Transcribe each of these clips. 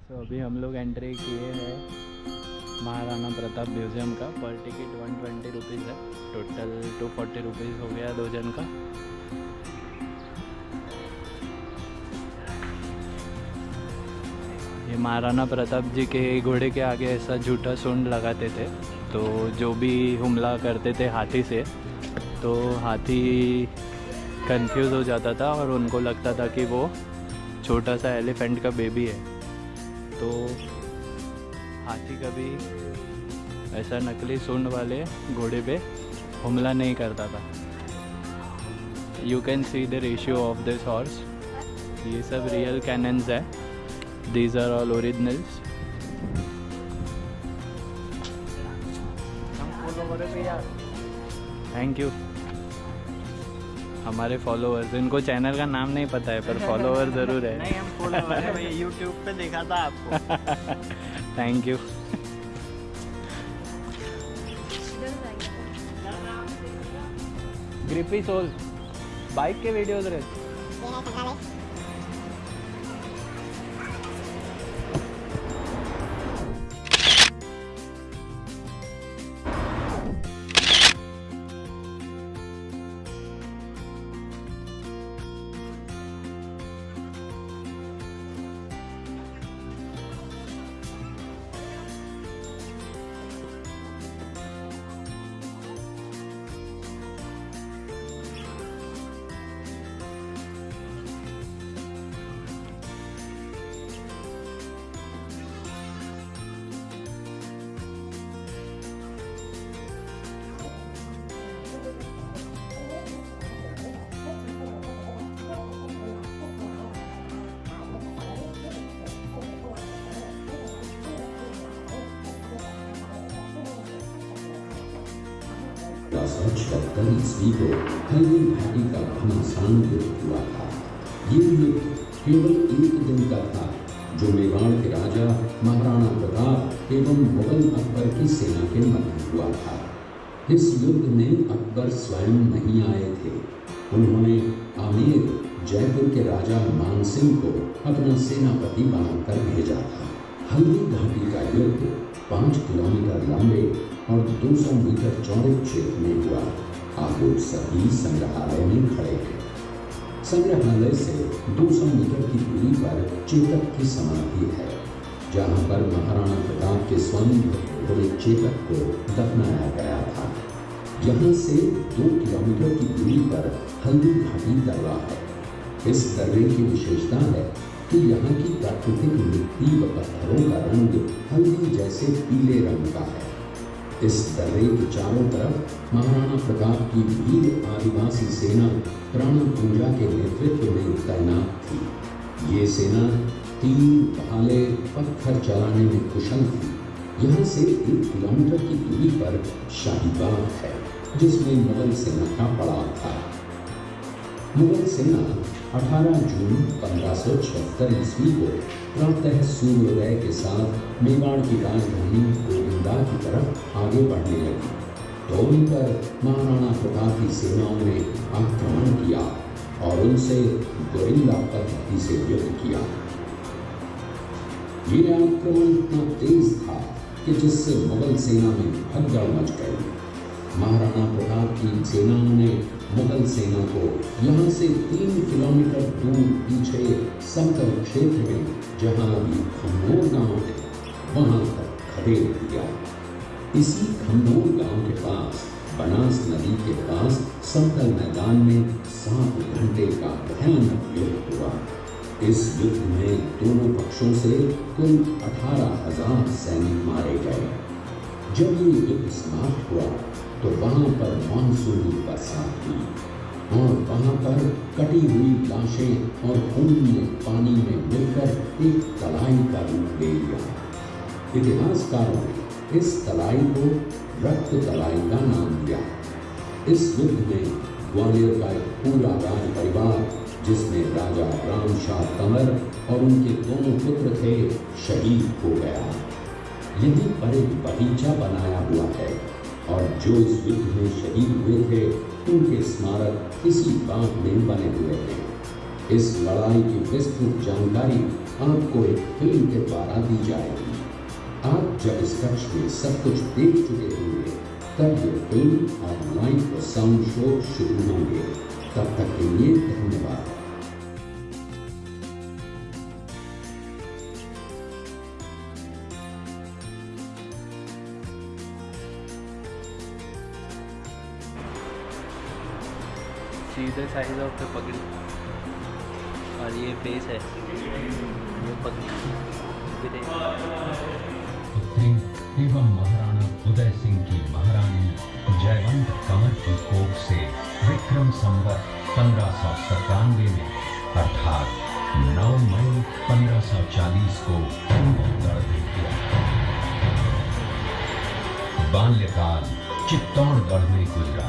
तो अभी हम लोग एंट्री किए हैं महाराणा प्रताप म्यूज़ियम का। पर टिकट 120 रुपीज़ है, टोटल 240 रुपीज़ हो गया 2 जन का। ये महाराणा प्रताप जी के घोड़े के आगे ऐसा झूठा सूंड लगाते थे, तो जो भी हमला करते थे हाथी से, तो हाथी कंफ्यूज हो जाता था और उनको लगता था कि वो छोटा सा एलिफेंट का बेबी है। तो हाथी कभी ऐसा नकली सूंड वाले घोड़े पे हमला नहीं करता था। You can see the ratio of this horse. ये सब रियल कैनन्स है, these are all originals. Thank you. हमारे फॉलोअर्स, इनको चैनल का नाम नहीं पता है पर फॉलोअर ज़रूर है। नहीं, हम फॉलोअर है भाई, यूट्यूब पे देखा था आपको। Thank you. ग्रिपी सोल बाइक के वीडियोस रहते। ईस्वी को हल्दी घाटी का घमासान युद्ध हुआ था। ये युद्ध केवल एक दिन का था, जो मेवाड़ के राजा महाराणा प्रताप एवं मुगल अकबर की सेना के मध्य हुआ था। इस युद्ध में अकबर स्वयं नहीं आए थे। उन्होंने आमेर जयपुर के राजा मानसिंह को अपना सेनापति बनाकर भेजा था। हल्दी घाटी का युद्ध 5 किलोमीटर लंबे और 200 मीटर चौड़े क्षेत्र में हुआ। आप लोग सभी संग्रहालय में खड़े हैं। संग्रहालय से 200 मीटर की दूरी पर चेतक की समाधि है, जहां पर महाराणा प्रताप के स्वयं घोड़े चेतक को दफनाया गया था। यहां से 2 किलोमीटर की दूरी पर हल्दी घाटी दर्रा है। इस दर्रे की विशेषता है कि यहाँ की प्राकृतिक मिट्टी व पत्थरों का रंग हल्दी जैसे पीले रंग का है। इस दर्रे के चारों तरफ महाराणा प्रताप की वीर आदिवासी सेना प्राणा पूजा के नेतृत्व में तैनात थी। ये सेना तीर, भाले, पत्थर चलाने में कुशल थी। यहाँ से 1 किलोमीटर की दूरी पर शाही बाग है, जिसमें मुगल सेना का पड़ाव था। मुगल सेना 18 जून 1576 ईस्वी को प्रातः सूर्योदय के साथ मेवाड़ की राजधानी गोविंदा की तरफ आगे बढ़ने लगी। तो उन पर महाराणा प्रताप की सेनाओं ने आक्रमण किया और उनसे गोरिल्ला पद्धति से युद्ध किया। ये आक्रमण इतना तेज था कि जिससे मुगल सेना में भगदड़ मच गई। महाराणा प्रताप की सेनाओं ने मुगल सेना को यहाँ से 3 किलोमीटर दूर पीछे समतल क्षेत्र में, जहाँ अभी खमनोर गांव है, वहाँ तक खदेड़ दिया। इसी खमनोर गांव के पास बनास नदी के पास समतल मैदान में 7 घंटे का भयानक युद्ध हुआ। इस युद्ध में दोनों पक्षों से कुल 18,000 सैनिक मारे गए। जब ये युद्ध समाप्त हुआ तो वहाँ पर मानसूनी बरसात हुई और वहाँ पर कटी हुई लाशें और खून में पानी में मिलकर एक तलाई का रूप ले लिया। इतिहासकारों ने इस तलाई को रक्त तलाई का नाम दिया। इस युद्ध में ग्वालियर का एक पूरा राज परिवार, जिसमें राजा राम शाह तंवर और उनके दोनों पुत्र थे, शहीद हो गया। यहीं पर एक बगीचा बनाया हुआ है और जो इस युद्ध में शहीद हुए थे उनके स्मारक इसी बाग में बने हुए हैं। इस लड़ाई की विस्तृत जानकारी आपको एक फिल्म के द्वारा जाएगी। आप जब इस कक्ष में सब कुछ देख चुके होंगे तब ये फिल्म और लाइट और साउंड शो शुरू होंगे। तब तक के लिए धन्यवाद। सीधे साइज ऑफ पे पगड़ी और ये फेस है, ये पगड़ी पुत्री एवं महाराणा उदय सिंह की महारानी जयवंत कंवर की कोख से विक्रम संवत 1597 में अर्थात 9 मई 1540 को चित्तौड़गढ़ भेज दिया। बाल्यकाल चित्तौड़गढ़ में गुजरा।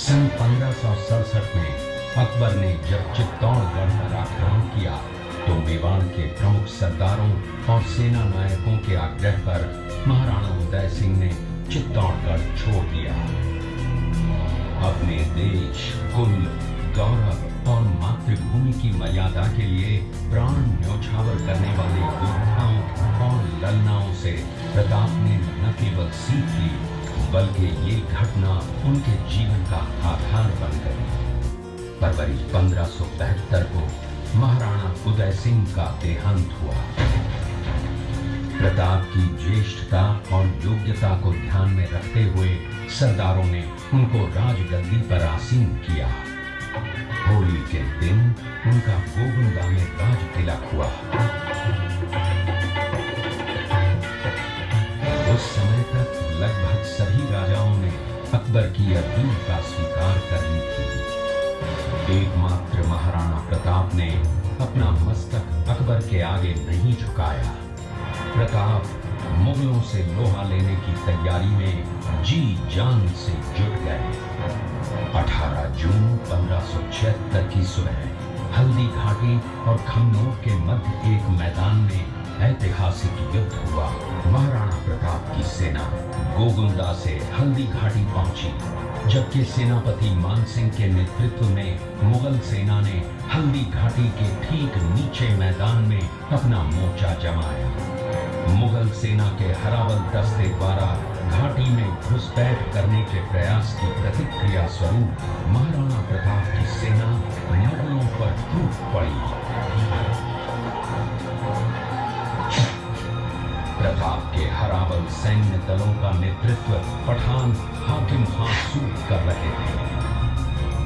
सन 1567 में अकबर ने जब चित्तौड़गढ़ पर आक्रमण किया तो मेवाड़ के प्रमुख सरदारों और सेना नायकों के आग्रह पर महाराणा उदय सिंह ने चित्तौड़गढ़ छोड़ दिया। अपने देश, कुल, गौरव और मातृभूमि की मर्यादा के लिए प्राण न्यौछावर करने वाले योद्धाओं और ललनाओं से प्रताप ने न केवल सीख ली बल्कि ये घटना उनके जीवन का आधार बन गई। फरवरी 1572 को महाराणा उदय सिंह का देहांत हुआ। प्रताप की ज्येष्ठता और योग्यता को ध्यान में रखते हुए सरदारों ने उनको राजगद्दी पर आसीन किया। होली के दिन उनका गोविंदा में राज तिलक हुआ। उस समय तक लगभग सभी राजाओं ने अकबर की अपील का स्वीकार कर ली थी। एकमात्र महाराणा प्रताप ने अपना मस्तक अकबर के आगे नहीं झुकाया। प्रताप मुगलों से लोहा लेने की तैयारी में जी जान से जुट गए। 18 जून 1576 की सुबह हल्दी घाटी और खमनोर के मध्य एक मैदान में ऐतिहासिक युद्ध हुआ। महाराणा प्रताप की सेना गोगुंदा से हल्दी घाटी पहुंची, जबकि सेनापति मान सिंह के नेतृत्व में मुगल सेना ने हल्दी घाटी के ठीक नीचे मैदान में अपना मोर्चा जमाया। मुगल सेना के हरावल दस्ते द्वारा घाटी में घुसपैठ करने के प्रयास की प्रतिक्रिया स्वरूप महाराणा प्रताप की सेना मुगलों पर टूट पड़ी। प्रताप के हरावल सैन्य दलों का नेतृत्व पठान हाकिम खान सूद कर रहे थे।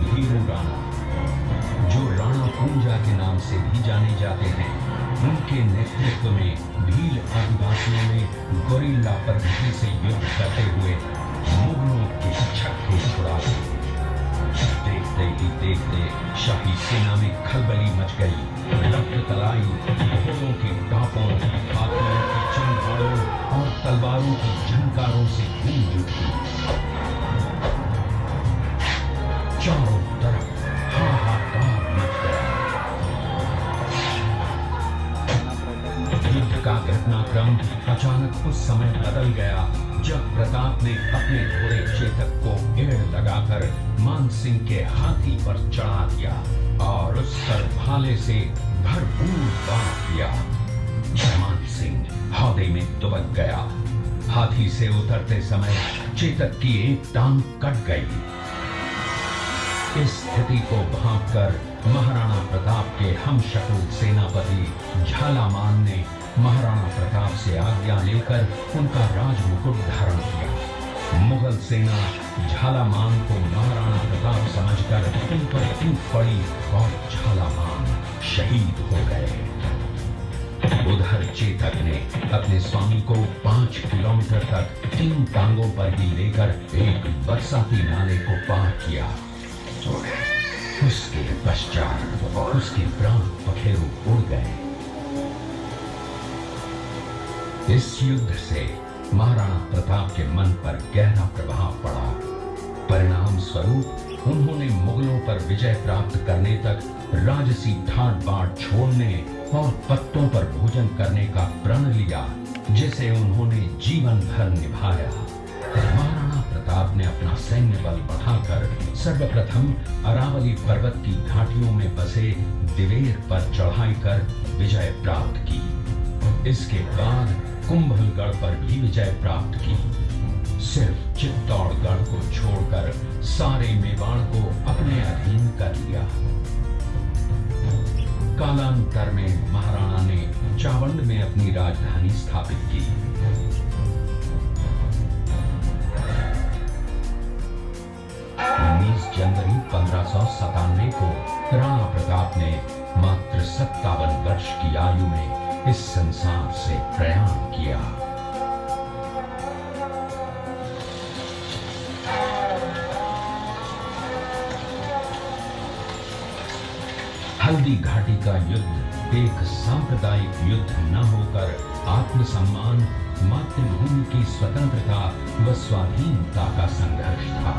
भीरू राणा, जो राणा पूंजा के नाम से भी जाने जाते हैं, उनके नेतृत्व में भील आदिवासियों ने गोरिल्ला पद्धति से युद्ध करते हुए मुगलों के छक्के छुड़ा दिए। देखते ही देखते शाही सेना में खलबली मच गई। रक्त तलाई घोड़ों की टापों, हाथियों की चिंगारों और तलवारों की झंकारों से गूंज उठी। चारों तरफ हाहाकार मच गया। युद्ध का घटनाक्रम अचानक उस समय बदल गया जब प्रताप ने अपने घोड़े चेतक को एड़ लगाकर मान सिंह के हाथी पर चढ़ा दिया और उस पर भाले से भरपूर वार किया। मान सिंह हौदे में दुबक गया। हाथी से उतरते समय चेतक की एक टांग कट गई। इस स्थिति को भांपकर महाराणा प्रताप के हमशक्ल सेनापति झालामान ने महाराणा प्रताप से आज्ञा लेकर उनका राजमुकुट धारण किया। मुगल सेना झालामान को महाराणा प्रताप समझकर उन पर टूट पड़ी और झालामान शहीद हो गए। उधर चेतक ने अपने स्वामी को 5 किलोमीटर तक 3 टांगों पर ही लेकर एक बरसाती नाले को पार किया। उसके पश्चात उसके प्राण पखेरु उड़ गए। इस युद्ध से महाराणा प्रताप के मन पर गहरा प्रभाव पड़ा। परिणाम स्वरूप उन्होंने मुगलों पर विजय प्राप्त करने तक राजसी ठाट बाट छोड़ने और पत्तों पर भोजन करने का प्रण लिया, जिसे उन्होंने जीवन भर निभाया। महाराणा प्रताप ने अपना सैन्य बल बढ़ाकर सर्वप्रथम अरावली पर्वत की घाटियों में बसे दिवेर पर चढ़ाई कर विजय प्राप्त की। इसके बाद कुंभलगढ़ पर भी विजय प्राप्त की। सिर्फ चित्तौड़गढ़ को छोड़कर सारे मेवाड़ को अपने अधीन कर लिया। कालांतर में महाराणा ने चावंड में अपनी राजधानी स्थापित की। 19 जनवरी 1597 को राणा प्रताप ने मात्र 57 वर्ष की आयु में इस संसार से प्रयाण किया। हल्दी घाटी का युद्ध एक सांप्रदायिक युद्ध न होकर आत्मसम्मान, मातृभूमि की स्वतंत्रता व स्वाधीनता का संघर्ष था।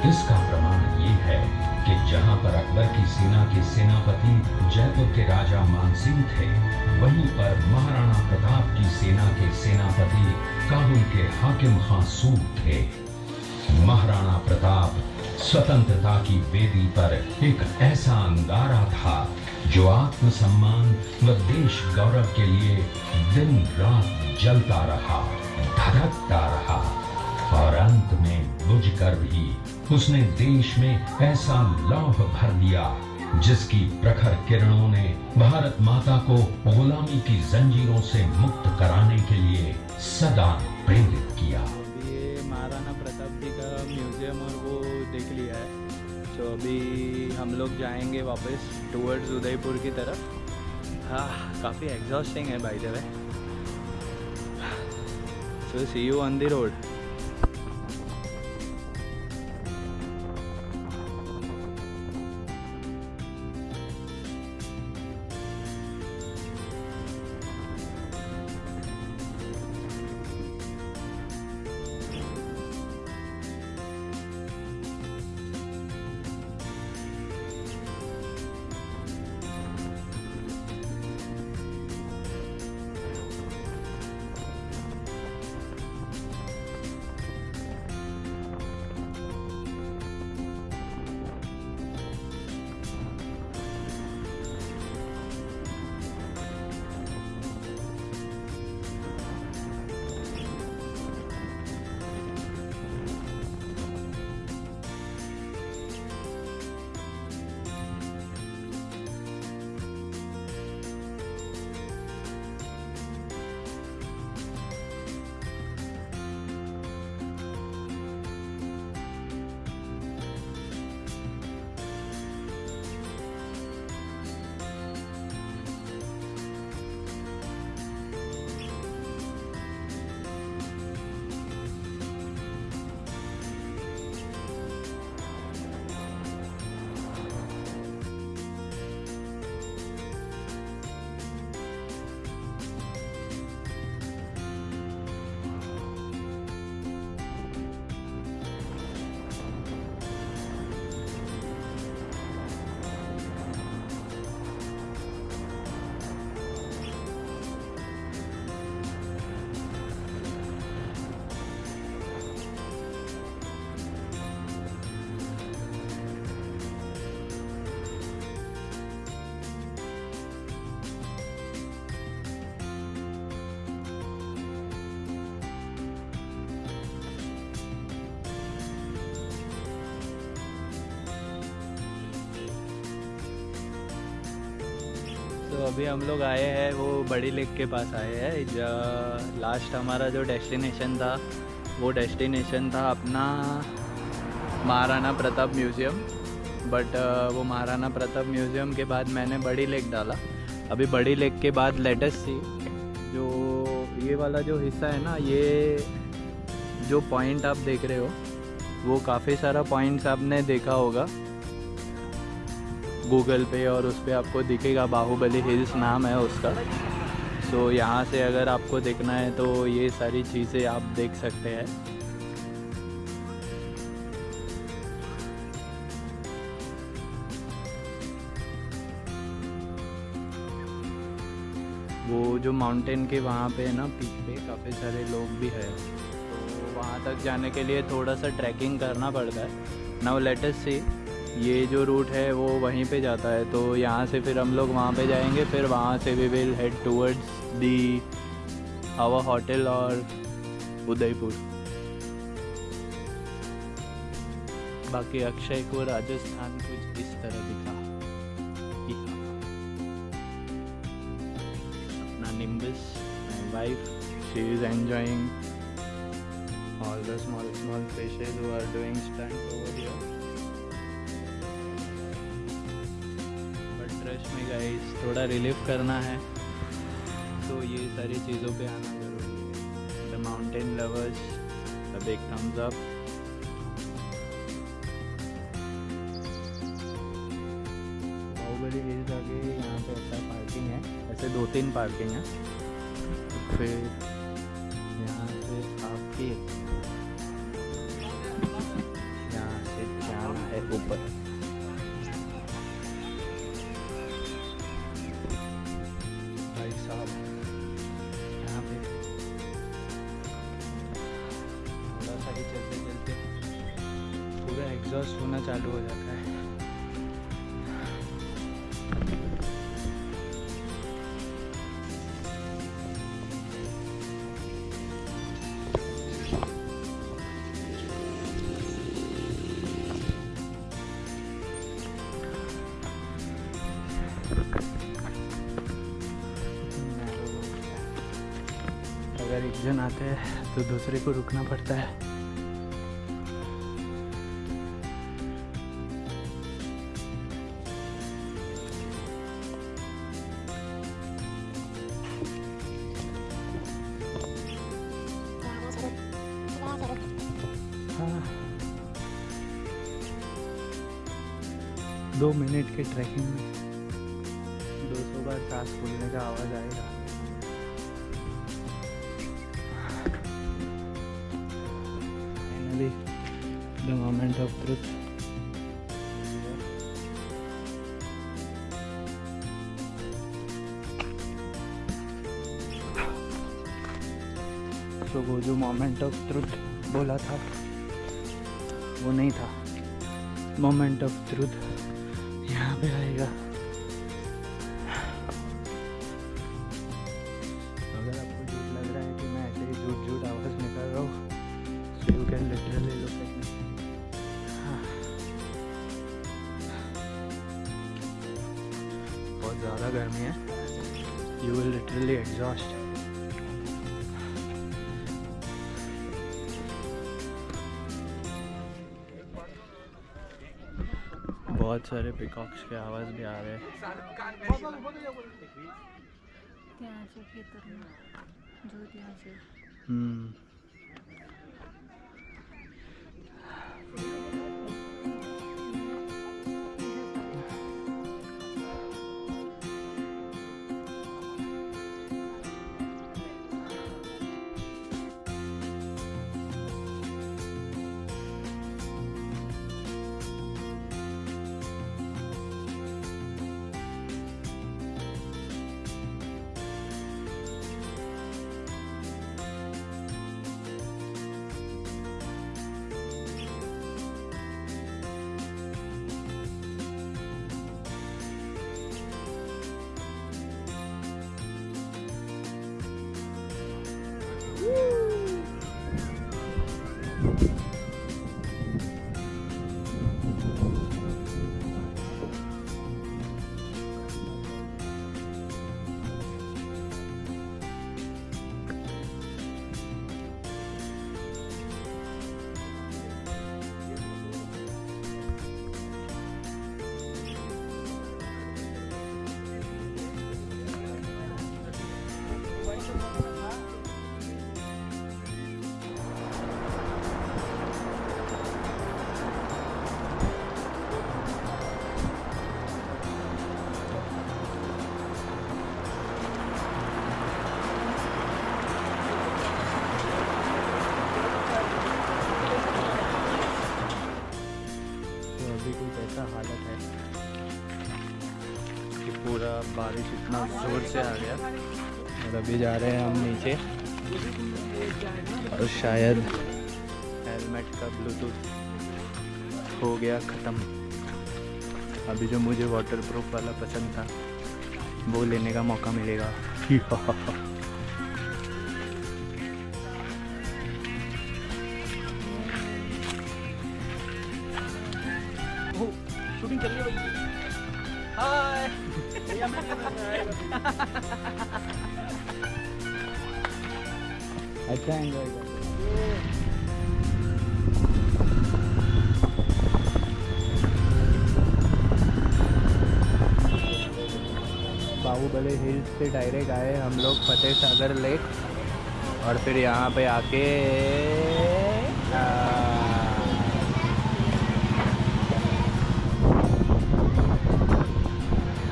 इसका प्रमाण ये है कि जहां पर अकबर की सेना के सेनापति जयपुर के राजा मानसिंह थे, वहीं पर महाराणा प्रताप की सेना के सेनापति काबुल के हाकिम खां सूद थे। महाराणा प्रताप स्वतंत्रता की वेदी पर एक ऐसा अंगारा था जो आत्मसम्मान व देश गौरव के लिए दिन रात जलता रहा, धधकता रहा और अंत में बुझकर भी उसने देश में ऐसा लौह भर दिया जिसकी प्रखर किरणों ने भारत माता को गुलामी की जंजीरों से मुक्त कराने के लिए सदा प्रेरित किया। अभी ये महाराणा प्रताप जी का म्यूजियम और वो देख लिया है, तो अभी हम लोग जाएंगे वापस टुवर्ड्स उदयपुर की तरफ। हाँ, काफ़ी एग्जॉस्टिंग है by the way. So see you on the road. तो अभी हम लोग आए हैं वो बड़ी लेक के पास आए हैं। लास्ट हमारा जो डेस्टिनेशन था वो डेस्टिनेशन था अपना महाराणा प्रताप म्यूज़ियम, बट वो महाराणा प्रताप म्यूज़ियम के बाद मैंने बड़ी लेक डाला। अभी बड़ी लेक के बाद लेटेस्ट सी जो ये वाला जो हिस्सा है ना, ये जो पॉइंट आप देख रहे हो वो काफ़ी सारा पॉइंट्स आपने देखा होगा गूगल पे, और उस पर आपको दिखेगा बाहुबली हिल्स नाम है उसका। सो यहाँ से अगर आपको देखना है तो ये सारी चीज़ें आप देख सकते हैं। वो जो माउंटेन के वहाँ पे है ना, पीक पे काफ़ी सारे लोग भी हैं, तो वहाँ तक जाने के लिए थोड़ा सा ट्रैकिंग करना पड़ता है। नाउ लेट अस सी ये जो रूट है वो वहीं पे जाता है, तो यहाँ से फिर हम लोग वहाँ पे जाएंगे, फिर वहाँ से we will head towards the our hotel और उदयपुर। बाकी अक्षय को राजस्थान कुछ इस तरह दिखा। अपना nimbus, my wife, she is enjoying all the small fishes who are doing stunts over here. But trust me guys, थोड़ा रिलीफ करना है तो ये सारी चीज़ों पे आना जरूरी है। The mountain lovers, a big thumbs up. Bahubali hills आगे यहाँ पे ऐसा पार्किंग है, ऐसे 2-3 पार्किंग है। फिर यहाँ से आपकी यहाँ से जाना है ऊपर। भाई साहब यहाँ पे थोड़ा सा ही चलते चलते पूरा एग्जॉस्ट होना चालू हो जाता है। अगर एक जन आते हैं तो दूसरे को रुकना पड़ता है। हाँ, 2 मिनट के ट्रैकिंग में 200 बार सांस फूलने का आवाज़ आएगा। The moment of truth. So वो जो मोमेंट ऑफ ट्रुथ बोला था वो नहीं था। मोमेंट ऑफ ट्रुथ यहाँ पे आएगा। अगर आपको झूठ लग रहा है कि मैं ऐसे ही झूठ आवाज़ निकाल रहा हूँ, so you can literally look at me. बहुत ज़्यादा गर्मी है। You will literally exhaust. बहुत सारे पिकॉक्स के आवाज़ भी आ रहे हैं। ऐसा हालत है कि पूरा बारिश इतना ज़ोर से आ गया और अभी जा रहे हैं हम नीचे और शायद हेलमेट का ब्लूटूथ हो गया ख़त्म। अभी जो मुझे वाटर प्रूफ वाला पसंद था वो लेने का मौका मिलेगा। शूटिंग चल रही है हाय अच्छा एंजॉय कर। बाहुबली हिल्स से डायरेक्ट आए हम लोग फतेह सागर लेक और फिर यहाँ पे आके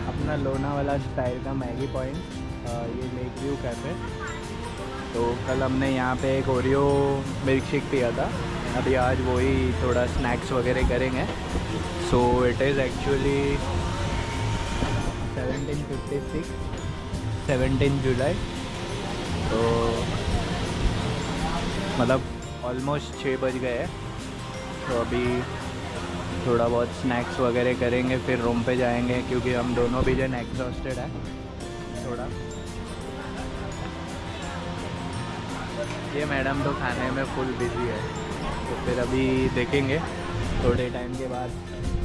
अपना लोनावाला स्टाइल का मैगी पॉइंट, ये लेक व्यू कैफ़े। तो कल हमने यहाँ पे एक ओरियो मिल्क शेक पिया था, अभी आज वही थोड़ा स्नैक्स वगैरह करेंगे। सो इट इज़ एक्चुअली 1756 17 जुलाई, तो मतलब ऑलमोस्ट 6 बज गए हैं। तो अभी थोड़ा बहुत स्नैक्स वगैरह करेंगे, फिर रूम पे जाएंगे क्योंकि हम दोनों भी जन एग्जॉस्टेड है थोड़ा। ये मैडम तो खाने में फुल बिजी है, तो फिर अभी देखेंगे थोड़े टाइम के बाद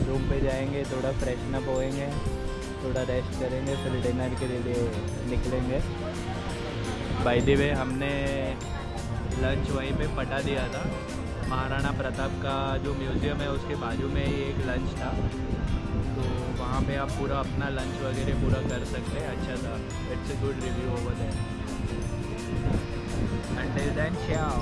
रूम पे जाएंगे, थोड़ा फ्रेशन अप होएंगे, थोड़ा रेस्ट करेंगे, फिर डिनर के लिए निकलेंगे। बाय द वे हमने लंच वहीं पे पटा दिया था, महाराणा प्रताप का जो म्यूज़ियम है उसके बाजू में ही एक लंच था, तो वहाँ पे आप पूरा अपना लंच वगैरह पूरा कर सकते हैं। अच्छा था, it's a good review over there. Until then, ciao.